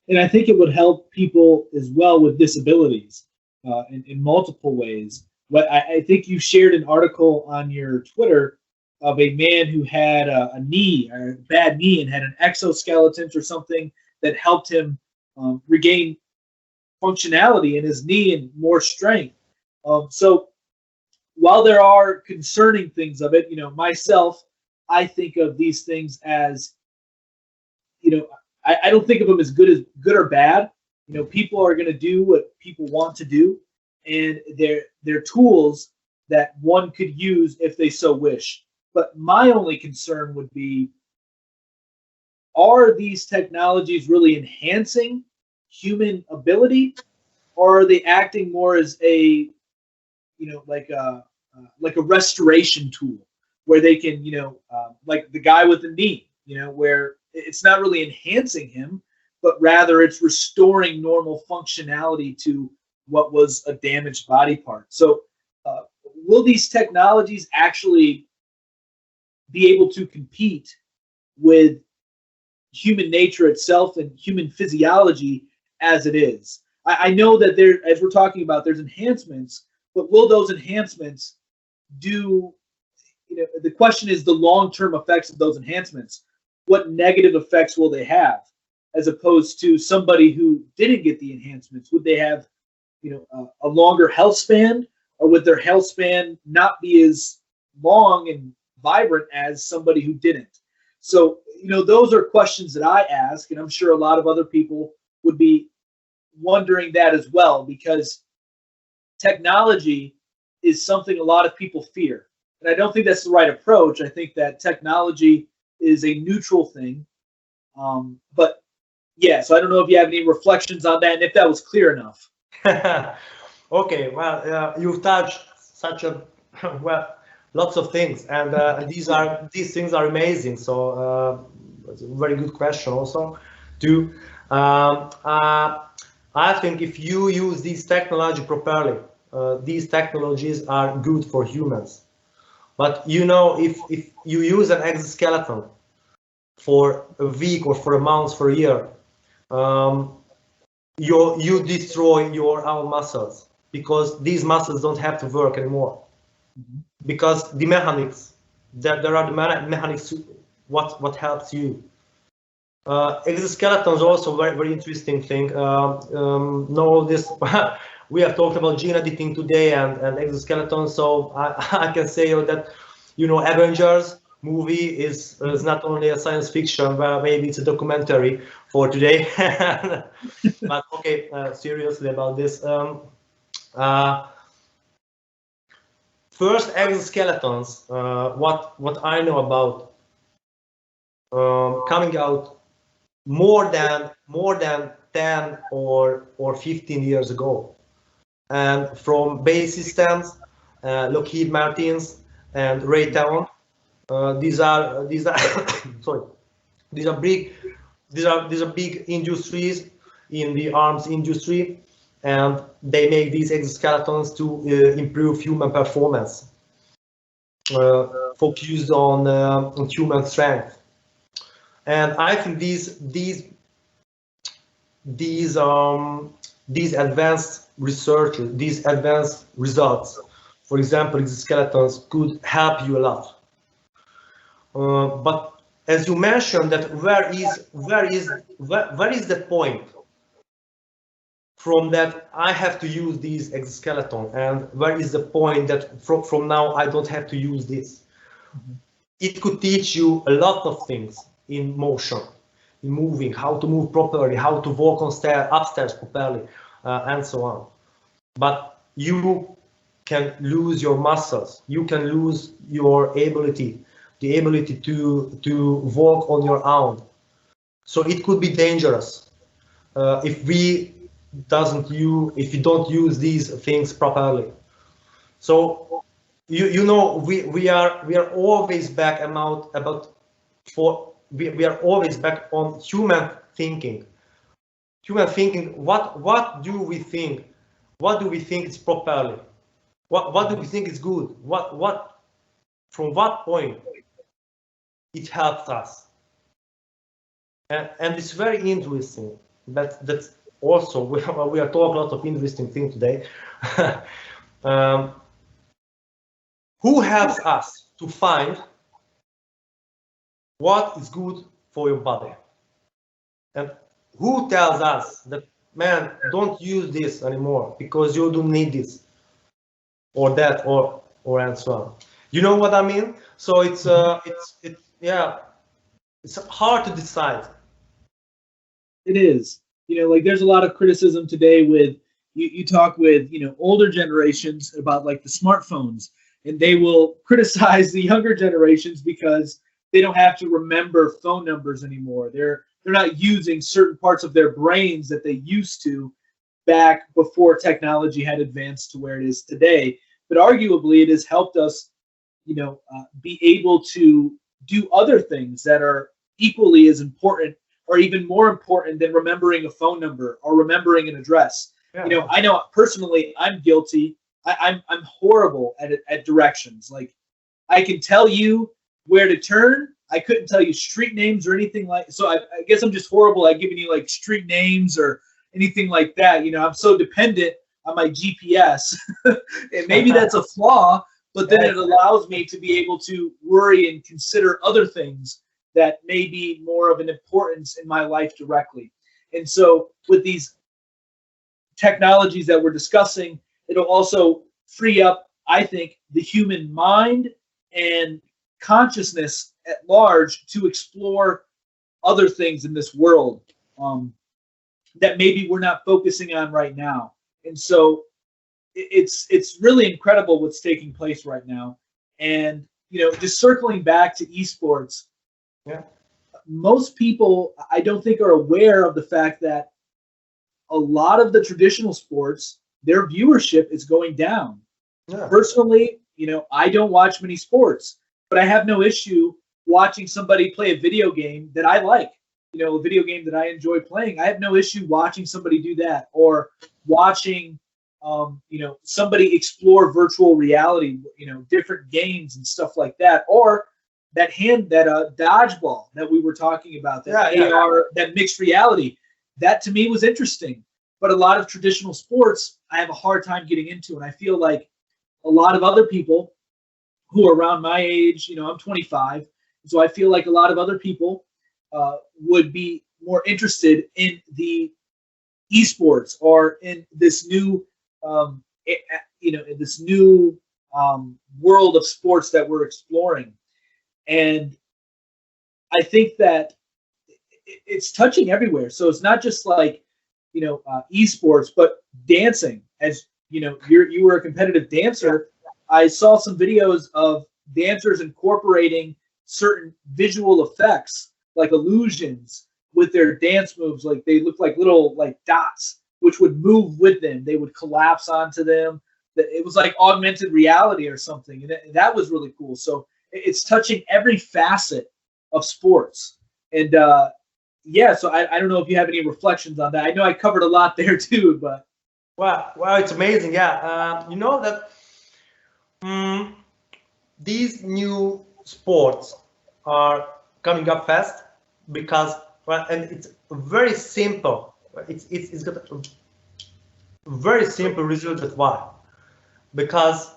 And I think it would help people as well with disabilities in multiple ways. what I think you shared an article on your Twitter of a man who had a knee, or a bad knee, and had an exoskeleton or something that helped him regain functionality in his knee and more strength. So while there are concerning things of it, myself, I think of these things as, I don't think of them as good or bad. People are going to do what people want to do, and they're tools that one could use if they so wish. But my only concern would be, are these technologies really enhancing human ability, or are they acting more as a, like a restoration tool, where they can, like the guy with the knee, where it's not really enhancing him, but rather it's restoring normal functionality to what was a damaged body part. So will these technologies actually be able to compete with human nature itself and human physiology as it is? I know that there, as we're talking about, there's enhancements, but will those enhancements do, the question is the long-term effects of those enhancements. What negative effects will they have, as opposed to somebody who didn't get the enhancements? Would they have, a longer health span, or would their health span not be as long and vibrant as somebody who didn't? So, those are questions that I ask, and I'm sure a lot of other people would be wondering that as well, because technology is something a lot of people fear. And I don't think that's the right approach. I think that technology is a neutral thing. But yeah, so I don't know if you have any reflections on that, and if that was clear enough. Okay, well, you've touched such a well, lots of things, and these things are amazing. So it's a very good question also. Too, I think if you use these technology properly, these technologies are good for humans. But if you use an exoskeleton for a week or for a month, for a year, you destroy our muscles, because these muscles don't have to work anymore. Mm-hmm. Because the mechanics, there are the mechanics, what helps you. Exoskeletons also very interesting thing. Know this. We have talked about gene editing today and exoskeletons, so I can say that Avengers movie is not only a science fiction, but maybe it's a documentary for today. But okay, seriously about this. First exoskeletons, what I know about, coming out more than 10 or 15 years ago, and from base systems, Lockheed Martins and Raytheon. These are sorry, these are big industries in the arms industry, and they make these exoskeletons to improve human performance, focused on human strength. And I think these advanced research, these advanced results, for example, exoskeletons, could help you a lot. But as you mentioned, that where is the point from that I have to use these exoskeleton, and where is the point that from now I don't have to use this? Mm-hmm. It could teach you a lot of things in motion, in moving, how to move properly, how to walk upstairs properly, and so on. But you can lose your muscles, you can lose your ability, the ability to walk on your own. So it could be dangerous if we don't use these things properly. So we are always back we are always back on human thinking. What do we think? What do we think is properly? What do we think is good? From what point it helps us? And it's very interesting. That's also we are talking a lot of interesting things today. who helps us to find what is good for your body? And who tells us that, man, don't use this anymore because you don't need this or that or and so on. You know what I mean? So it's hard to decide. It is. Like there's a lot of criticism today with you talk with older generations about like the smartphones, and they will criticize the younger generations because they don't have to remember phone numbers anymore. They're not using certain parts of their brains that they used to back before technology had advanced to where it is today. But arguably, it has helped us, be able to do other things that are equally as important or even more important than remembering a phone number or remembering an address. Yeah. I know personally I'm guilty. I'm horrible at directions. Like I can tell you where to turn. I couldn't tell you street names or anything like. So I guess I'm just horrible at giving you like street names or anything like that. I'm so dependent on my GPS, and maybe that's a flaw. But then it allows me to be able to worry and consider other things that may be more of an importance in my life directly. And so with these technologies that we're discussing, it'll also free up, I think, the human mind and consciousness at large to explore other things in this world that maybe we're not focusing on right now. And so it's really incredible what's taking place right now. And just circling back to esports, most people I don't think are aware of the fact that a lot of the traditional sports, their viewership is going down. Personally, I don't watch many sports, but I have no issue watching somebody play a video game that I like, a video game that I enjoy playing. I have no issue watching somebody do that, or watching somebody explore virtual reality, different games and stuff like that, or that dodgeball that we were talking about, that AR, that mixed reality. That to me was interesting. But a lot of traditional sports I have a hard time getting into, and I feel like a lot of other people who are around my age, I'm 25, so I feel like a lot of other people would be more interested in the esports or in this new in this new world of sports that we're exploring. And I think that it's touching everywhere. So it's not just like, esports, but dancing. As you were a competitive dancer. I saw some videos of dancers incorporating certain visual effects, like illusions, with their dance moves. Like they look like little like dots, which would move with them. They would collapse onto them. It was like augmented reality or something, and that was really cool. So it's touching every facet of sports. And so I don't know if you have any reflections on that. I know I covered a lot there too, but wow, it's amazing. You know that these new sports are coming up fast because and it's very simple. It's got a very simple result. That's why, because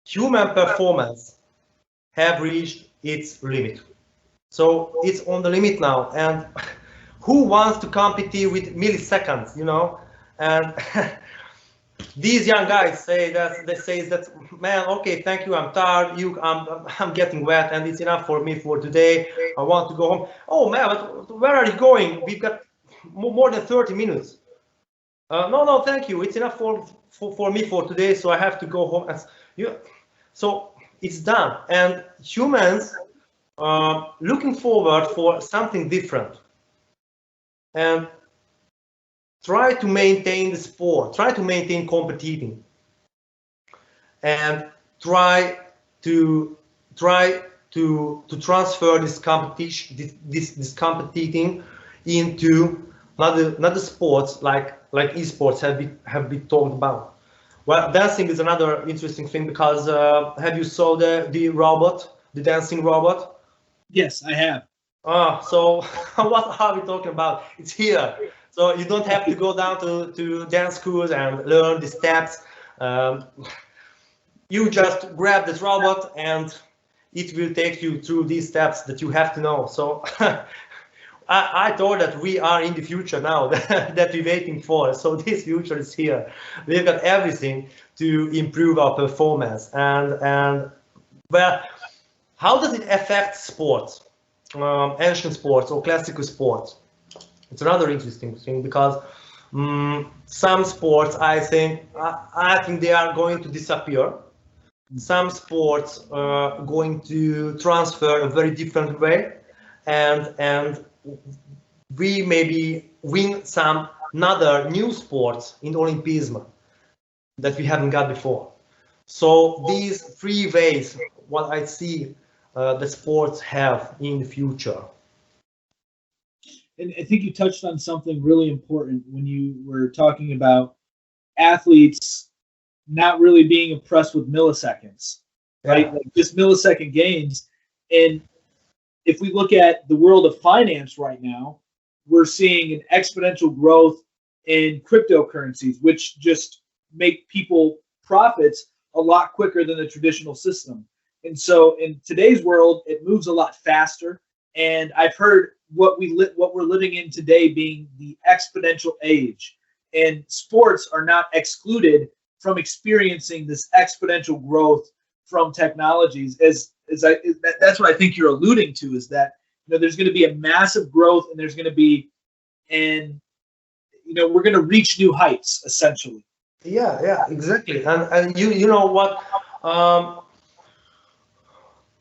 human performance have reached its limit. So it's on the limit now, and who wants to compete with milliseconds, And these young guys say that, man, okay, thank you, I'm tired, I'm getting wet, and it's enough for me for today. I want to go home. Oh man, but where are you going? We've got more than 30 minutes. No, thank you. It's enough for me for today, so I have to go home. So it's done, and humans looking forward for something different, and try to maintain the sport, try to maintain competing, and try to transfer this competition, this competing into another sports like esports have been talked about. Well, dancing is another interesting thing because have you saw the robot, the dancing robot? Yes, I have. So what are we talking about? It's here. So you don't have to go down to dance schools and learn the steps. you just grab this robot and it will take you through these steps that you have to know. So I thought that we are in the future now that we're waiting for. So this future is here. We've got everything to improve our performance. And well, how does it affect sports, ancient sports or classical sports? It's another interesting thing because some sports, I think they are going to disappear. Some sports are going to transfer a very different way, and we maybe win some another new sports in Olympism that we haven't got before. So these three ways, what I see the sports have in the future. And I think you touched on something really important when you were talking about athletes not really being impressed with milliseconds, right? Yeah. Like just millisecond gains. And if we look at the world of finance right now, we're seeing an exponential growth in cryptocurrencies, which just make people profits a lot quicker than the traditional system. And so in today's world, it moves a lot faster. And I've heard what we're living in today being the exponential age. And sports are not excluded from experiencing this exponential growth from technologies. That's what I think you're alluding to, is that there's going to be a massive growth, and there's going to be, and we're going to reach new heights essentially. Yeah, exactly. And you know what?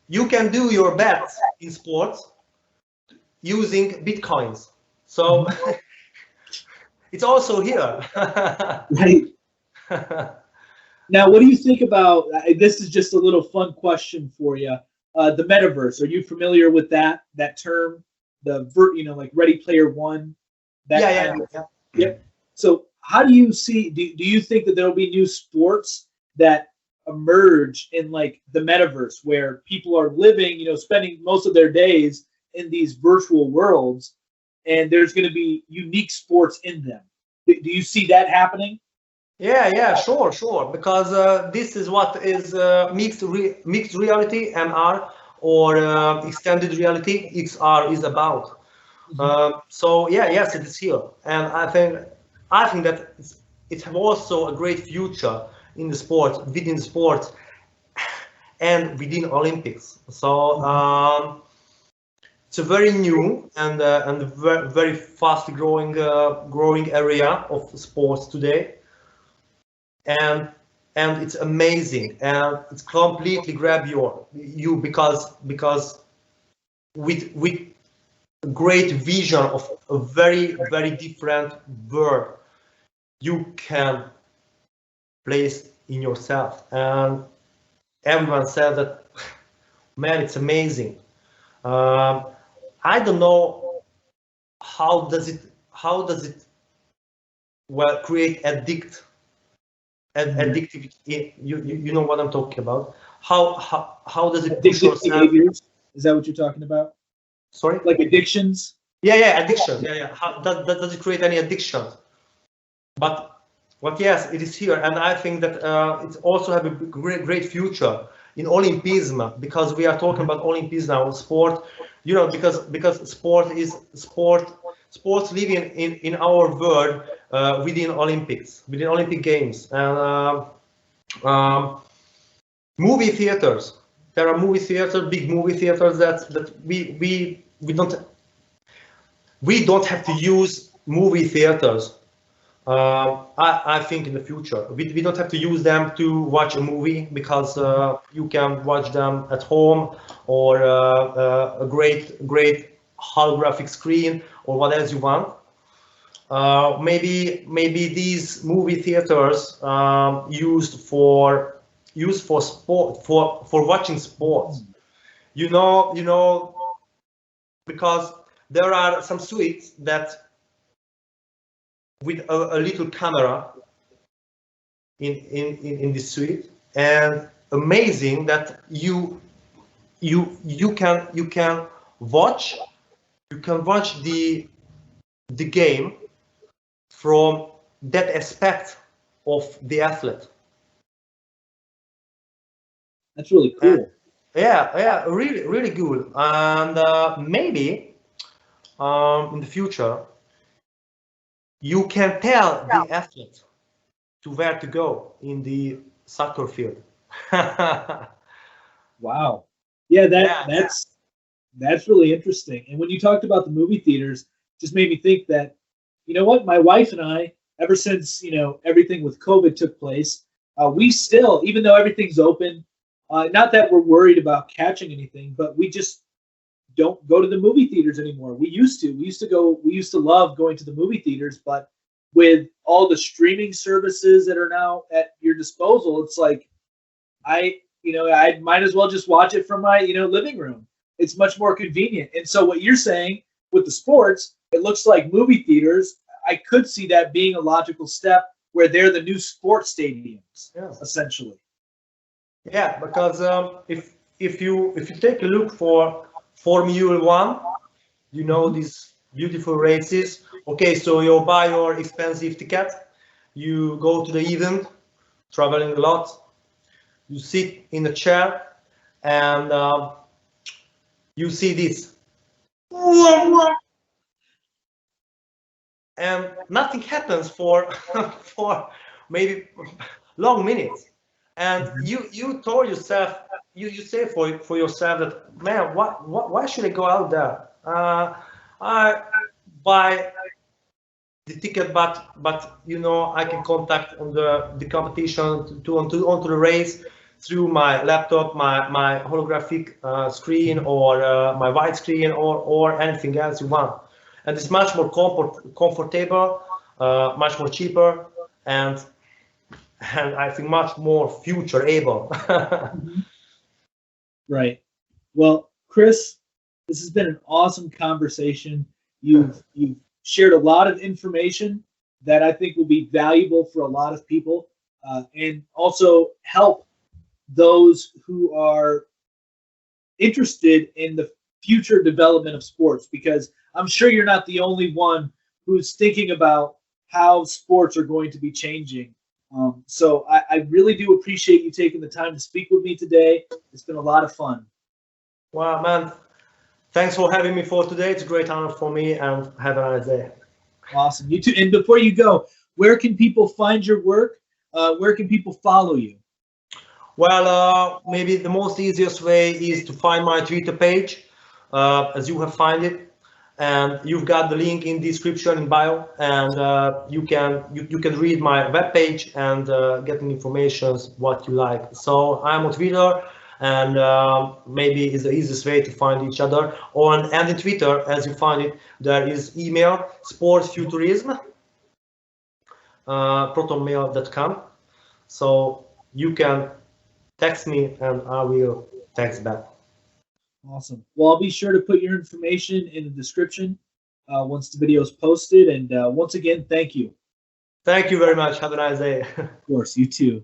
You can do your bets in sports using bitcoins. So it's also here. Right. Now, what do you think about this? Is just a little fun question for you. The metaverse. Are you familiar with that term? Like Ready Player One. Yeah. Yep. So, how do you see? Do you think that there will be new sports that emerge in like the metaverse, where people are living, spending most of their days in these virtual worlds, and there's going to be unique sports in them? Do you see that happening? Yeah, sure. Because this is what is mixed reality (MR) or extended reality (XR) is about. So yes, it is here, and I think that it have also a great future in the sport, within the sport, and within Olympics. So it's a very new and very fast growing area of sports today. And it's amazing, and it's completely grab you because with a great vision of a very different world you can place in yourself, and everyone said that, man, it's amazing. I don't know how does it create addictivity. You know what I'm talking about. How does it push yourself? Behaviors? Is that what you're talking about? Sorry? Like addictions? Yeah, addiction. Yeah. How does it create any addiction? But yes, it is here, and I think that it also have a great future in Olympism, because we are talking about Olympism now, sport. Because sports living in our world within Olympics, within Olympic Games, and movie theaters. There are movie theaters, big movie theaters that we don't have to use movie theaters. I think in the future we don't have to use them to watch a movie, because you can watch them at home, or a great holographic screen, or what else you want. Maybe these movie theaters used for sport, for watching sports. Because there are some suites that with a little camera in this suite, and amazing that you can watch the game from that aspect of the athlete. That's really cool. Yeah, really, really good. And maybe in the future, you can tell the athlete to where to go in the soccer field. Wow. Yeah, Yeah, that's really interesting. And when you talked about the movie theaters, just made me think that, you know what, my wife and I, ever since, everything with COVID took place, we still, even though everything's open, not that we're worried about catching anything, but we just don't go to the movie theaters anymore. We used to. We used to love going to the movie theaters, but with all the streaming services that are now at your disposal, it's like I might as well just watch it from my, living room. It's much more convenient. And so what you're saying with the sports, it looks like movie theaters. I could see that being a logical step where they're the new sports stadiums, essentially. yeah, because if you take a look for Formula One, these beautiful races. Okay, so you buy your expensive ticket, you go to the event, traveling a lot, you sit in a chair, and you see this, and nothing happens for for maybe long minutes, and you told yourself, you say for yourself that, man, why should I go out there? I buy the ticket, but I can contact on the competition onto the race through my laptop, my holographic screen, or my white screen, or anything else you want, and it's much more comfortable, much more cheaper, and I think much more future able. Right. Well, Chris, this has been an awesome conversation. You've shared a lot of information that I think will be valuable for a lot of people, and also help those who are interested in the future development of sports, because I'm sure you're not the only one who's thinking about how sports are going to be changing. So I really do appreciate you taking the time to speak with me today. It's been a lot of fun. Wow, man. Thanks for having me for today. It's a great honor for me, and have a nice day. Awesome. You too. And before you go, where can people find your work? Where can people follow you? Well, maybe the most easiest way is to find my Twitter page, as you have find it, and you've got the link in description in bio, and you can read my webpage and getting information what you like. So I'm on Twitter, and maybe is the easiest way to find each other. And in Twitter, as you find it, there is email sportsfuturism protonmail.com, so you can text me and I will text back. Awesome. Well, I'll be sure to put your information in the description once the video is posted. And once again, thank you. Thank you very much. Have a nice day. Of course, you too.